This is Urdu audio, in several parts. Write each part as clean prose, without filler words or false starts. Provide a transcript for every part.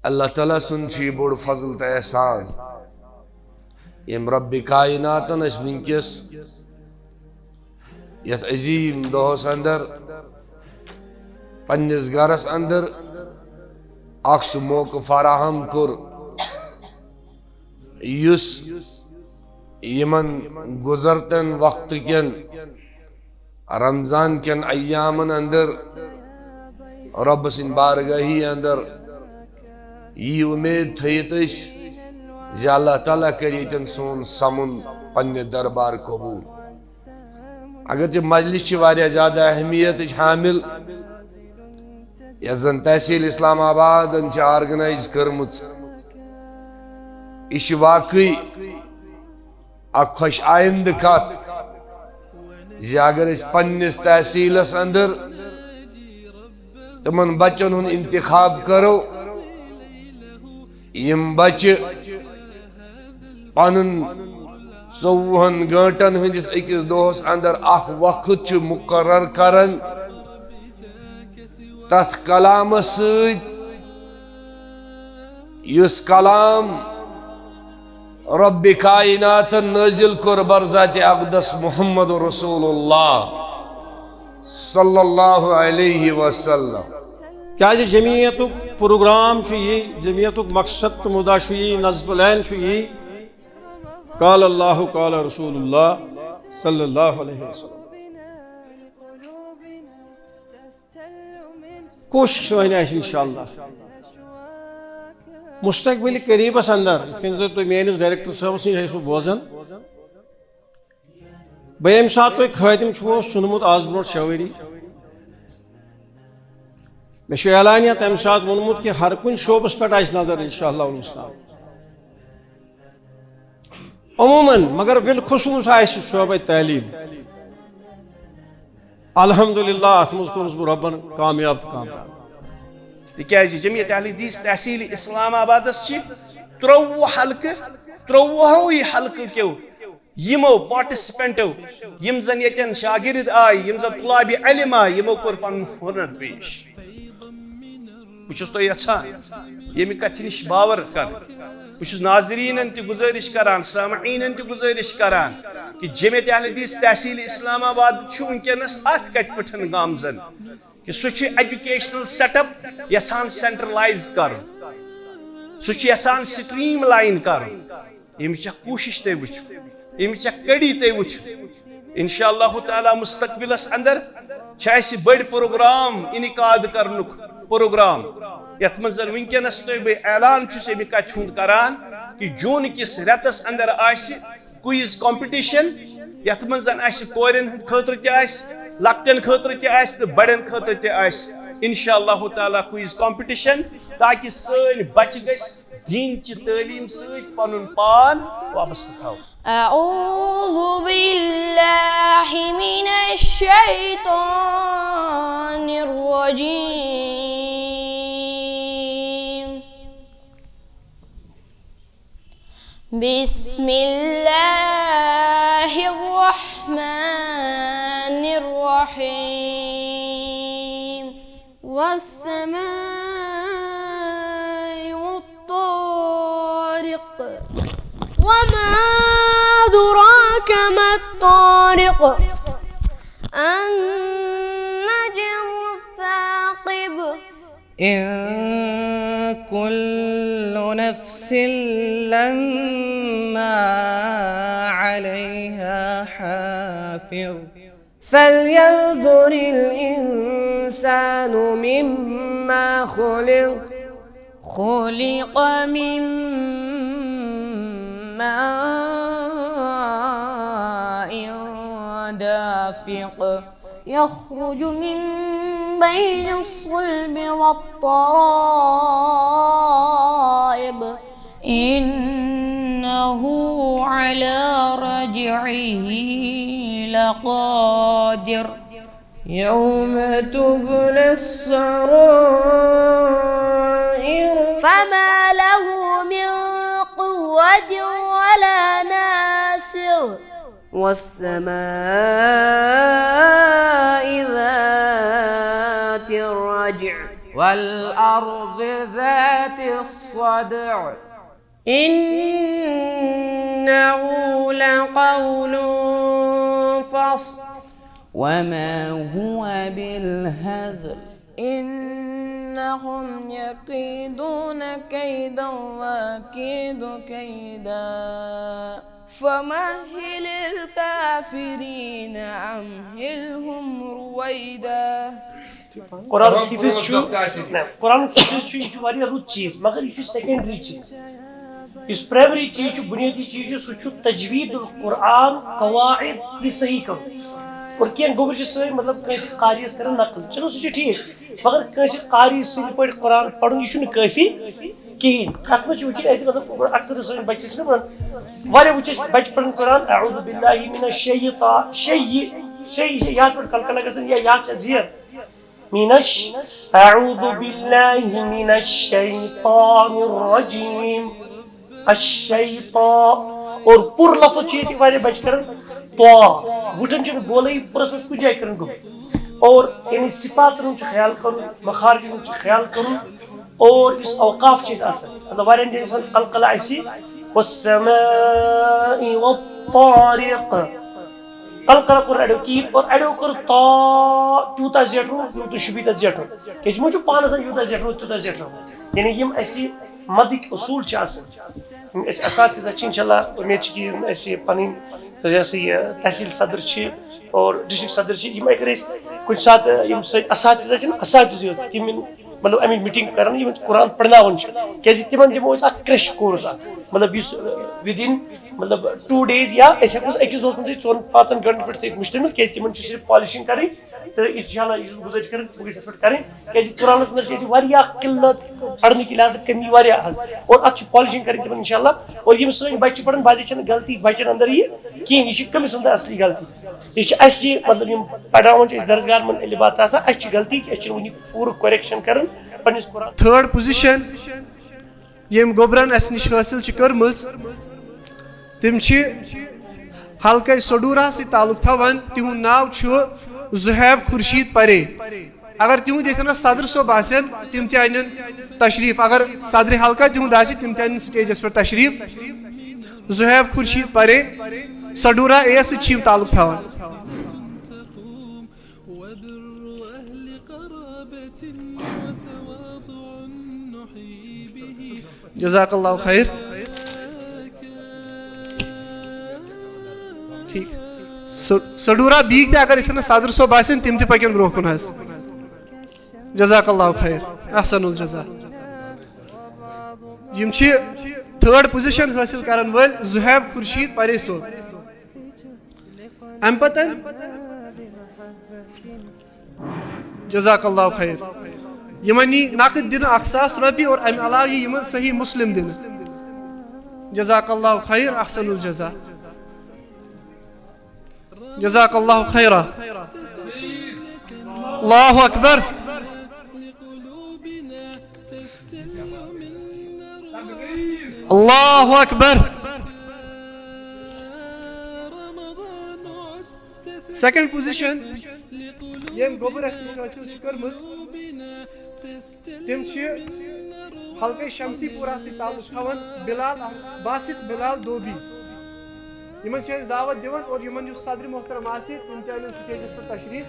اللہ تعالیٰ سن چھ بوڑ فضل تو احسان یم رب کائناتن اس ونکس یت عظیم دہس اندر پنس گرس اندر اخ سہ موقع فراہم کور یس یمن گزرتن وقت کن رمضان کن ایامن اندر رب سن بارگاہی اندر یہ امید تھیت زِ اللہ تعالیٰ کریتن سون سمن پنہ دربار قبول اگرچہ مجلس واریاہ زیادہ اہمیت حامل یس زن تحصیل اسلام آباد آرگنائز کرمت یہ واقعی اک خوش آئند کت زِ اگر اس پنس تحصیلس اندر تمن بچن ہن انتخاب کرو یم بچہ پنن 24 گھنٹن ہندس اکس دہس اندر اخ وقت مقرر کرن تتھ کلام سۭتۍ یس کلام رب کائنات نازل کور برذات اقدس محمد رسول اللہ صلی اللہ علیہ وسلم کیا جمعیت پروگرام یہ جمعیت مقصد تو مدعا یہ نصب العین یہ قال اللہ قال رسول اللہ صلی اللہ علیہ وسلم کوشش ون انشاءاللہ مستقبل قریبس اندر تھی میانس ڈائریکٹر صاحب نش بوزان بہ یم سات تھی خاتم چنمت آز برو 6 ؤری مے اعلانیہ تمہ سات وونمت کہ ہر کن شعبس پہ نظر انشاءاللہ المستعان عموماً مگر بالخصوص شعبہ تعلیم الحمدللہ ات مز کورس بہ ربن کامیاب تو کامیاب تکیازِ جمعیت اہل حدیث تحصیل اسلام آبادس 23 حلقہ 23 حلقہ کیو یمو پارٹسپینٹو یم زن یتن شاگرد آئی یم زن طلاب علم آئی یمو کور پن ہنر پیش بچس تو یژھان یمہ کتھ نش باور کر بچس ناظرین تہ گزارش کران سامعین تہ گزارش کران کہ جمعیت اہل حدیث تحصیل اسلام آباد چھ ونکس ات کت پٹھن گامزن کہ سہ ایجوکیشنل سیٹ اپ یژھان سینٹرلائز کر سہ یژھان سٹریم لائن کر یمچ کوشش تھی وچ یمچ کڑی تھی وچ انشاءاللہ تعالی مستقبلس اندر اس بڑ پروگرام انعقاد کرنک پروگرام یت مز ونکس بہ اعلان چھس امہ کتھ ہند کران کہ جون کس رتس اندر کوئز کمپٹیشن یت مز کورین ہند خاطر تہ لکٹن خاطر تہ تو بڑن خاطر تہ انشاءاللہ تعالی کوئز کمپٹیشن تاکہ سن بچ گس دین چہ تعلیم ست پنن پان وابستہ تھو اعوذ باللہ من الشیطان الرجیم بسم اللہ الرحمن الرحیم والسماء والطارق وما أدراك ما الطارق النجم الثاقب إن كل نفس لما عليها حافظ فلينظر الإنسان مما خلق خلق من ماء دافق يخرج من بين الصلب والترائب إنه على رجعه لقادر يوم تبلى السرائر فما له من قوة ولا ناصر والسماء ذات الرجع والأرض ذات الصدع إنه لقول فصل وما هو بالهزل إنهم يكيدون كيدا وأكيد كيدا فمهل الكافرين أمهلهم رويدا قرآن حفظ یہ رت چیز مگر یہ سیکنڈری چیز اس پرائمری چیز بنیادی چیز سہ تجوید القرآن قواعد یہ صحیح کر اور کی گوبر سر مطلب کنس قاریس کر نقل چلو سہ ٹھیک مگر کنس قاری سند پہ قرآن پڑھن یہ کافی کہین ات مجھ مطلب اکثر سن بچے وچ بچہ پڑھن قرآن اعوذ باللہ من الشیطان یہ پہ کلکلہ گھن یا زیر اعوذ باللہ من الشیطان الرجیم الشیطان اور پور لفظ یہ بچہ کر وٹن بولے پورس مجھ کچھ جائے کر اور یعنی صفات خیال کرن مخارج خیال کرن اور اس اوقاف چیز مطلب واریاہ جائیں قلقلہ اسی والسماء والطارق قلقلہ کر اڑو کی اور اڑو کر تا تیوتا زیٹرو تیوتا شبیتا زیٹرو کہ مجھے پانس یوتا زیٹرو تیوتا زیٹرو یعنی یم اسی مدک اصول اساتذہ انشاءاللہ امید کہ اسی پنن جیسے تحصیل صدر اور ڈسٹرکٹ صدر یم اگر کچھ سات اساتذہ اساتذہ تم مطلب امی میٹنگ کران یم قرآن پڑھناون کیازِ تمن دمو أسۍ اکھ کرش کورس مطلب اس ود ان مطلب 2 days یا أسۍ ہیٚکو أکِس دۄہس منٛز 4-5 گھنٹن پٮ۪ٹھ مشتمل کیازِ تمن صرف پالشنگ کرٕنۍ تہٕ انشاءاللہ یہ گزارش کریں اس پہ کریں کیازِ قرآنس منٛز واریاہ قلت پڑھنٕکۍ لحاظ کمی واریاہ اور ات پالشنگ کریں تمن انشاءاللہ اور یم سن بچہ پڑھن بازی چھنہٕ غلطی بچن اندر یہ کہین یہ کمس اندر اصلی غلطی یہ اسی مطلب یم پڑھاون درسگاہ من لبات تھا اس غلطی کہ اس ونی پور کریکشن کرن پنس قرآن. تھرڈ پوزیشن یم گوبرن اس نش حاصل کرمز تم حلقہ سڈورہ سی تعلق تھوان تہند ناو زہیب خورشید پرے اگر تہند یتن صدر صوب آسن تم تہ ان تشریف اگر صدر حلقہ تہند آسہ تم تہ ان سٹیجس پہ تشریف زہیب خورشید پرے سڈورہ اے سی تعلق تھوان. جزاک اللہ خیر. ٹھیک سڈورہ بیگ تہ اگر اتنا صدر صوب آسن تم تہ پکن برو کن حس. جزاک اللہ خیر احسن الجزا. یم تھرڈ پوزیشن حاصل کرن ول زہیب خورشید پرے صوب. ام پتن جزاک اللہ خیر یمن نقد دن 1,000 رۄپیہِ اور امہ علاوہ یمن صحیح مسلم دن. جزاک اللہ خیر احسن الجزا. جزاک اللہ خیرہ. اللہ اکبر. اللہ اکبر. سیکنڈ پوزیشن یم گوبر حاصل کرمز تم حلقہ شمسی پورہ سی تعلق تھوان بلال باسط بلال دوبی یمن دعوت دِوان اور یمن صدر محترم آسہِ تم تہ ان سٹیجس پر تشریف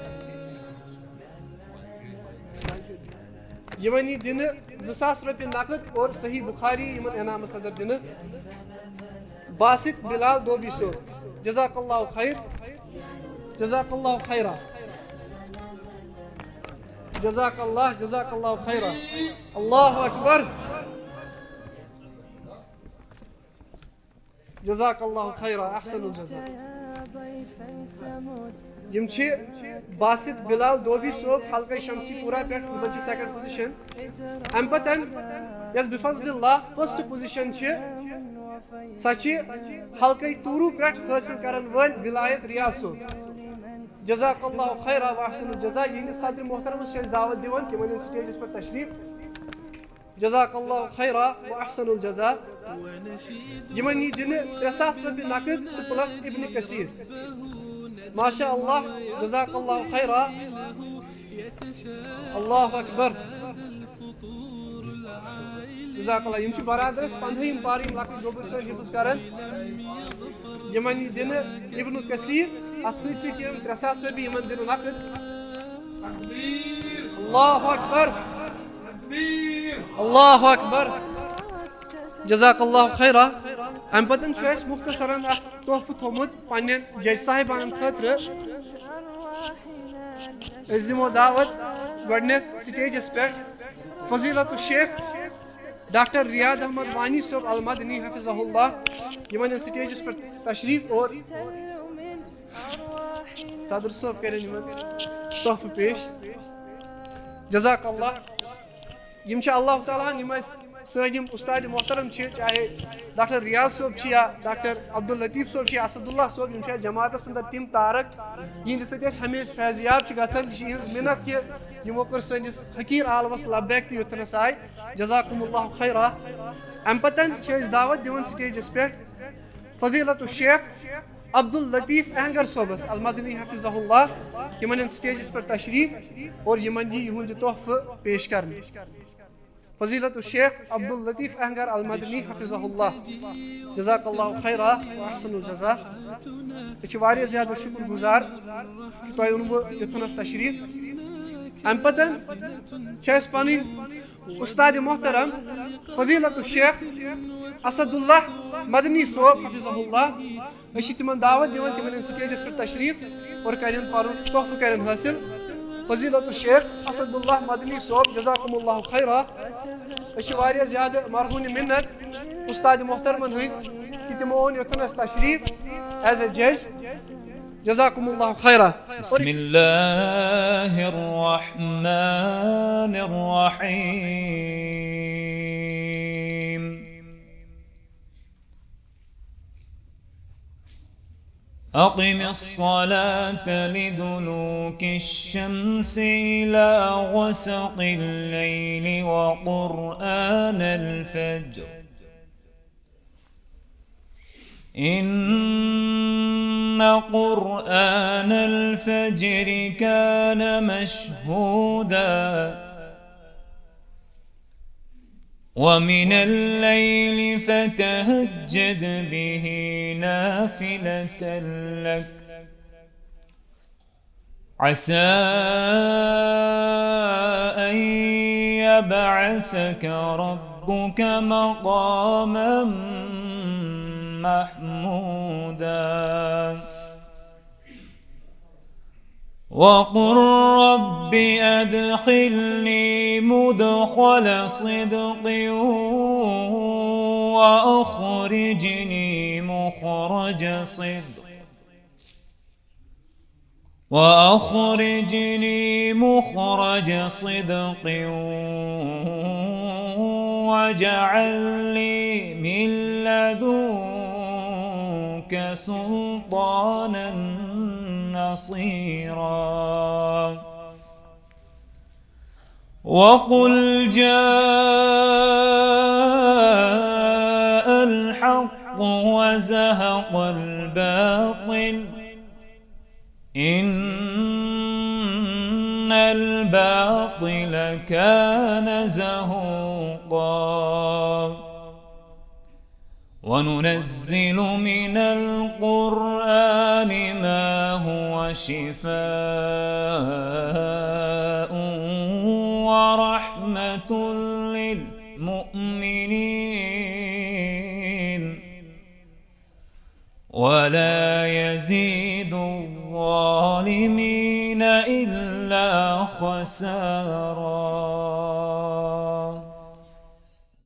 یمن دن 2,000 رۄپیہِ نقد اور صحیح بخاری یمن انعام صدر دن باسط بلال دوبی صوب. جزاک اللہ خیر. جزاک اللہ خیرہ. جزاک اللہ خیرہ. اللہ اکبر. جزاک اللہ خیرہ احسن الجزا. یم باسط بلال دوبی صوب حلقہ شمسی پورہ پہ سیکنڈ پوزیشن. ام پتن یس بفضل اللہ فرسٹ پوزیشن سہ حلقہ تورو پہ حاصل کرن ول ولایت ریاض صوب. جزاک اللہ خیرہ و احسن الجزا. یہ صدر محترم دعوت دِوان تمن ان سٹیجس پر تشریف. جزاک اللہ خیرہ و احسن الجزا. یمن دن 3,000 رۄپیہِ نقد تو پلس ابن کثیر. ماشاء اللہ. جزاک اللہ خیرہ. اللہ اکبر. جزاک اللہ یِم چھِ برادرس 15 پار یِم لۄکٕٹۍ گوٚبٕر صٲب حِفظ کران یِمن یی دِنہٕ اِبنُ کثیٖر اتھ سۭتۍ سۭتۍ یِم 3 ساس رۄپیہِ یِمن دِنہٕ نقد اللہ اکبر اللہ اکبر جزاک اللہ خیرا امہِ پتہٕ چھُ اَسہِ مُختصرن اکھ تحفہٕ تھوٚمُت پننٮ۪ن جج صاحبانن خٲطرٕ أسۍ دِمو دعوت گۄڈٕنیتھ سٹیجس پٮ۪ٹھ فضیلت الشیخ ڈاکٹر ریاض احمد وانی صٲب المدنی حفظہ اللہ یِمن یِن سٹیجس پٮ۪ٹھ تشریف اور صدر صٲب کرن یِمن تحفہٕ پیش جزاک اللہ یِم چھِ اللہ تعالیٰ ہن یِم اَسہِ سٲنۍ یِم اُستاد محترم چھِ چاہے ڈاکٹر ریاض صٲب چھِ یا ڈاکٹر عبداللطیف صٲب چھِ یا اسداللہ صٲب یِم چھِ اَسہِ جماعتس انٛدر تِم تارک یِہنٛدِ سۭتۍ أسۍ ہمیشہٕ فیضیاب چھِ گژھان یہِ چھِ یِہنٛز محنت کہِ یِمو کٔر سٲنِس حقیٖر عالمس لبیک تہٕ یوٚتنس آیہِ جزاکُم اللہ خیرا امہِ پتہٕ چھِ أسۍ دعوت دِوان سٹیجس پٮ۪ٹھ فضیلت الشیخ عبداللطیف اہنگر صٲبس المدنی حفظہ اللہ یِمن یِن سٹیجس پٮ۪ٹھ تشریف اور یِمن یی یِہُنٛد یہِ تحفہٕ پیش کرنہٕ فضیلت الشیخ عبداللطیف اہنگر المدنی حفظہ اللہ جزاک اللہ خیرا واحسن الجزا أسۍ چھِ واریاہ زیادٕ شُکر گُزار کہِ تۄہہِ اوٚنوٕ یوٚتھنس تشریف امہِ پتہٕ چھِ اَسہِ پنٕنۍ اُستادِ محترم فضیلت الشیخ اسداللہ مدنی صٲب حفظہ اللہ أسۍ چھِ تِمن دعوت دِوان تِمن یِن سٹیجس پٮ۪ٹھ تشریف اور کرن پنُن تحفہٕ کرن حٲصِل فضیلت الشیخ اسداللہ مدنی صٲب جزاکُم اللہ خیرا أسۍ چھِ واریاہ زیادٕ مرہوٗنہِ مِنت اُستادِ محترمن ہٕنٛدۍ کہِ تِمو اوٚن یوٚتھنس تشریف ایز اے جج جزاکُم اللہ خیرا بسم اللہ الرحمن الرحیم أقم الصلاة لدلوك الشمس إلى غسق الليل وقرآن الفجر إن قرآن الفجر كان مشهودا ومن الليل فتهجد به نافلة لك عسى أن يبعثك ربك مقاما محمودا وقل رب أدخلني مدخل صدق وأخرجني مخرج صدق واجعل لي من لدنك سلطانا نصيرا وقل جاء الحق وزهق الباطل إن الباطل كان زهوقا وننزل من القرآن ما هو شفاء ورحمة للمؤمنين ولا يزيد الظالمين إلا خسارا.